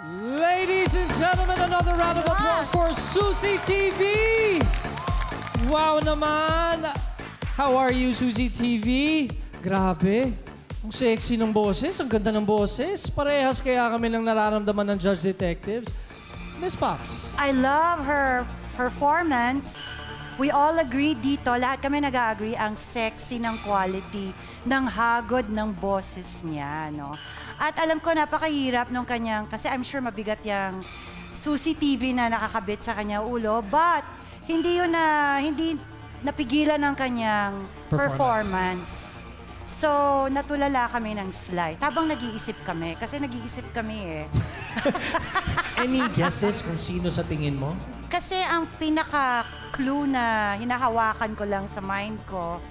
Ladies and gentlemen, another round of applause for Susie TV! Wow naman! How are you, Susie TV? Grabe. Ang sexy ng boses, ang ganda ng boses. Parehas kaya kami ng nararamdaman ng Judge Detectives. Miss Pops. I love her performance. We all agree dito, lahat kami nag-agree, ang sexy ng quality, ng hagod ng boses niya, no? At alam ko, napakahirap nung kanyang, kasi I'm sure mabigat yung Susie TV na nakakabit sa kanyang ulo, but hindi yun na, hindi napigilan ng kanyang performance. So, natulala kami ng slide. Habang nag-iisip kami, kasi nag-iisip kami eh. Any guesses kung sino sa tingin mo? Kasi ang pinaka-clue na hinahawakan ko lang sa mind ko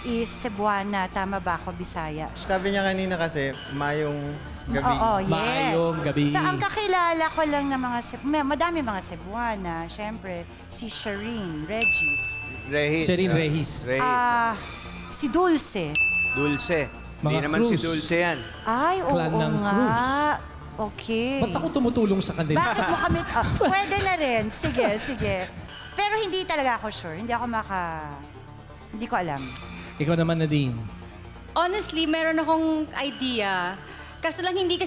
is Cebuana. Tama ba ako, Bisaya? Sabi niya kanina kasi, Mayong Gabi. Oo, yes. Mayong Gabi. So, ang kakilala ko lang ng mga, madami mga Cebuana. Siyempre, si Shireen Regis. Rehis. Shireen Rehis. Si Dulce. Dulce. Mga Hindi naman Cruz. si Dulce yan. Ay, oo Clan ng nga. Cruz. Okay. Ba't ako tumutulong sa kanila? Bakit mo kami... pwede na rin. Sige, sige. Pero hindi talaga ako sure. Hindi ako Hindi ko alam. Ikaw naman, Nadine. Honestly, meron akong idea. Kaso lang hindi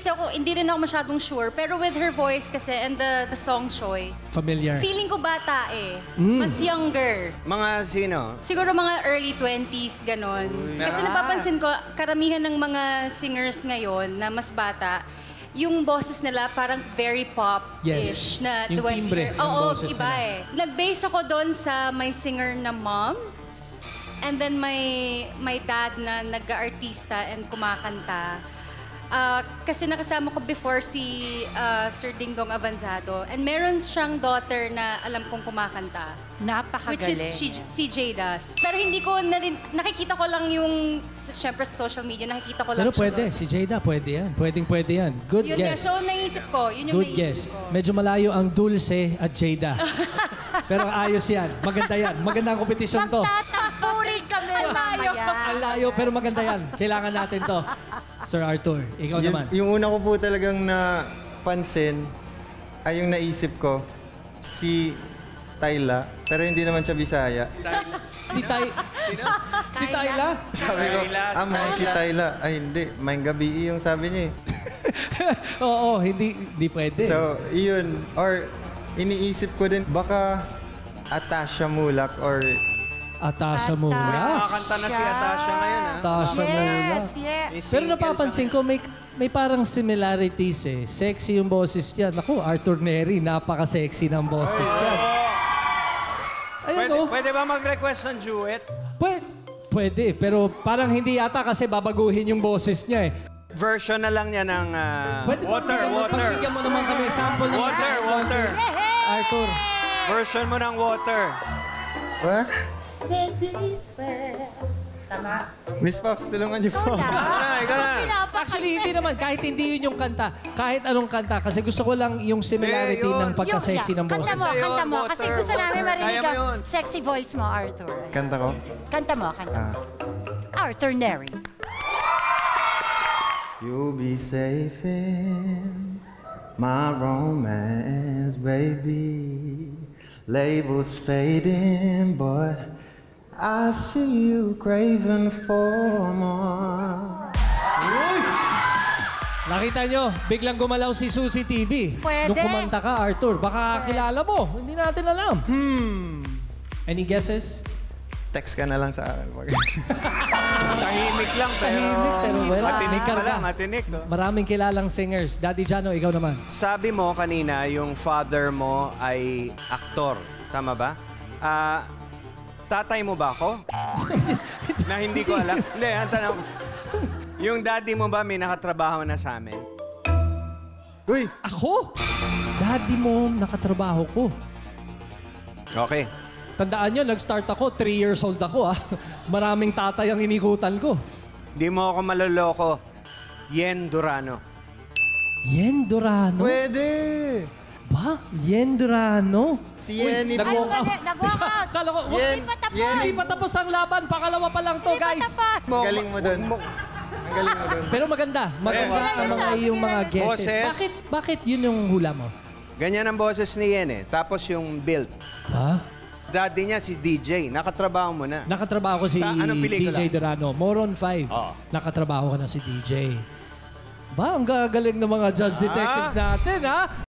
rin ako masyadong sure. Pero with her voice kasi and the song choice, Familiar. feeling ko bata eh. Mas younger. Mga sino? Siguro mga early 20s, ganon. Kasi napapansin ko, karamihan ng mga singers ngayon na mas bata, yung boses nila parang very pop-ish. Yes. Na Yung timbre ng Oo, boses iba nila. eh. Nag-base ako doon sa may singer na mom. And then may dad na nag-artista and kumakanta. Kasi nakasama ko before si Sir Dingdong Avanzado. And meron siyang daughter na alam kong kumakanta. Napakagaling. Which is si Jada. Pero hindi ko nakikita ko lang yung, syempre sa social media, nakikita ko lang Pero siya pwede, doon. si Jada, pwede yan. Pwede yan. Good Yun guess. So naisip ko, yun yung Good naisip guess. ko. Medyo malayo ang Dulce at Jada. Pero ayos yan. Maganda yan. Maganda ang kompetisyon to. Magtatampo rin kami mamaya. Ang layo, pero maganda yan. Kailangan natin to. Sir Arthur, ikaw naman. Yung una ko po talagang napansin, ay yung naisip ko, si Tayla, pero hindi naman siya Bisaya. Si Tayla? Sabi ko, mahal si Tayla. Ay, hindi. Mayong Gabi yung sabi niya eh. Oo, hindi pwede. So, iyon. Or, iniisip ko din, baka Atasha Mulak or... Atasha Mura. Nakakanta na si Atasha ngayon, ha? Atasha Mura. Yes, yes. Pero napapansin ko, may parang similarities eh. Sexy yung boses niya. Naku, Arthur Neri, napaka-sexy ng boses niya. Ayun, Pwede ba mag-request ng duet? Pwede, pero parang hindi yata kasi babaguhin yung boses niya eh. Version na lang niya ng Pwede water. Pagbigyan mo naman kami sample ng Water. Arthur. Version mo ng water. What? Baby, swear. Tama. Miss Pops, tulungan niyo po. Ikaw na. Actually, hindi naman. Kahit hindi yun yung kanta. Kahit anong kanta. Kasi gusto ko lang yung similarity Yun. ng pagka-sexy ng boses. Kanta mo. Water, Kasi gusto namin water. marinig Kaya mo ang yun. sexy voice mo, Arthur. Kanta ko? Kanta mo. Arthur Neri. You'll be safe in my romance, baby. Labels fading, but I see you craving for more. Nakita nyo, biglang gumalaw si Susie TV. Pwede. Nung kumanta ka, Arthur. Baka kilala mo. Hindi natin alam. Any guesses? Text ka na lang sa akin. Tahimik lang, pero... Tahimik, pero wala. Matinik May karga. pala, matinik. No? Maraming kilalang singers. Daddy Jano, ikaw naman. Sabi mo kanina, yung father mo ay aktor. Tama ba? Tatay mo ba ako? Na hindi ko alam. Hindi, ang tanong. Yung daddy mo ba may nakatrabaho na sa amin? Uy! Ako? Daddy mo, nakatrabaho ko. Okay. Tandaan nyo, nag-start ako, 3 years old ako ah. Maraming tatay ang inikutan ko. Di mo ako maloloko. Yen Durano. Yen Durano? Pwede! Ba? Yen Durano? Si Yenny po. Nag-walk out. Nag-walk out. Kala ko, Yen, Hindi pa tapos. Yenny. hindi pa tapos ang laban. Pangalawa pa lang to, Hindi pa guys. tapos. Galing mo dun. galing mo doon. Pero maganda. Maganda ang mga yung mga guesses. Boses. Bakit yun yung hula mo? Ganyan ang boses ni Yen eh. Tapos yung build. Ha? Daddy niya si DJ. Nakatrabaho mo na. Nakatrabaho ko si Sa anong pelikula? DJ Durano. Moron 5. Oo. Nakatrabaho ko na si DJ. Ba, ang gagaling ng mga judge detectives natin, ha?